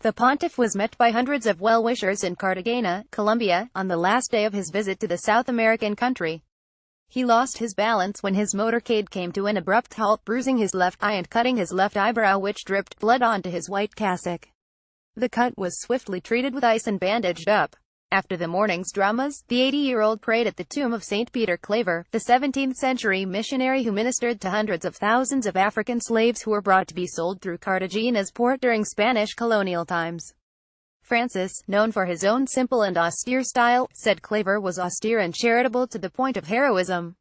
The pontiff was met by hundreds of well-wishers in Cartagena, Colombia, on the last day of his visit to the South American country. He lost his balance when his motorcade came to an abrupt halt, bruising his left eye and cutting his left eyebrow, which dripped blood onto his white cassock. The cut was swiftly treated with ice and bandaged up. After the morning's dramas, the 80-year-old prayed at the tomb of Saint Peter Claver, the 17th-century missionary who ministered to hundreds of thousands of African slaves who were brought to be sold through Cartagena's port during Spanish colonial times. Francis, known for his own simple and austere style, said Claver was austere and charitable to the point of heroism.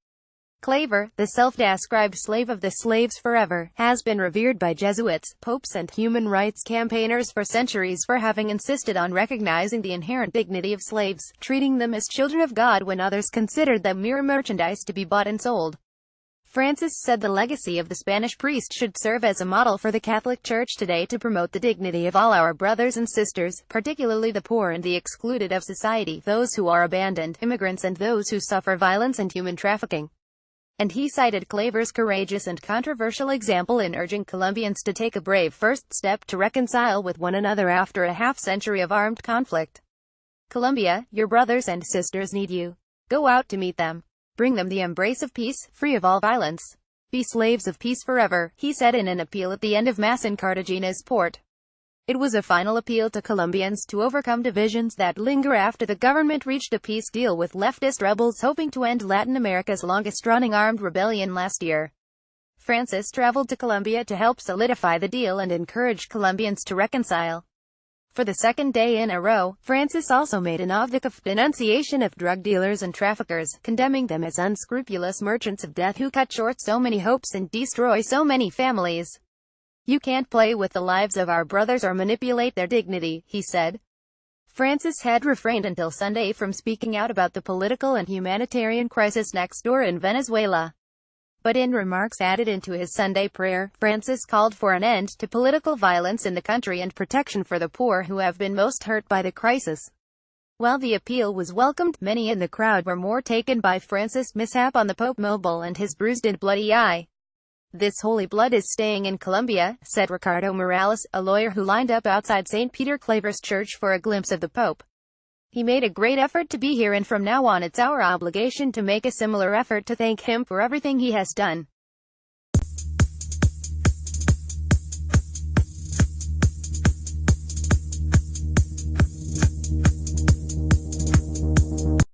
Claver, the self-described slave of the slaves forever, has been revered by Jesuits, popes and human rights campaigners for centuries for having insisted on recognizing the inherent dignity of slaves, treating them as children of God when others considered them mere merchandise to be bought and sold. Francis said the legacy of the Spanish priest should serve as a model for the Catholic Church today to promote the dignity of all our brothers and sisters, particularly the poor and the excluded of society, those who are abandoned, immigrants and those who suffer violence and human trafficking. And he cited Claver's courageous and controversial example in urging Colombians to take a brave first step to reconcile with one another after a half-century of armed conflict. Colombia, your brothers and sisters need you. Go out to meet them. Bring them the embrace of peace, free of all violence. Be slaves of peace forever, he said in an appeal at the end of Mass in Cartagena's port. It was a final appeal to Colombians to overcome divisions that linger after the government reached a peace deal with leftist rebels hoping to end Latin America's longest-running armed rebellion last year. Francis traveled to Colombia to help solidify the deal and encourage Colombians to reconcile. For the second day in a row, Francis also made an obvious denunciation of drug dealers and traffickers, condemning them as unscrupulous merchants of death who cut short so many hopes and destroy so many families. You can't play with the lives of our brothers or manipulate their dignity, he said. Francis had refrained until Sunday from speaking out about the political and humanitarian crisis next door in Venezuela. But in remarks added into his Sunday prayer, Francis called for an end to political violence in the country and protection for the poor who have been most hurt by the crisis. While the appeal was welcomed, many in the crowd were more taken by Francis' mishap on the Pope Mobile and his bruised and bloody eye. This holy blood is staying in Colombia, said Ricardo Morales, a lawyer who lined up outside St. Peter Claver's church for a glimpse of the Pope. He made a great effort to be here, and from now on it's our obligation to make a similar effort to thank him for everything he has done.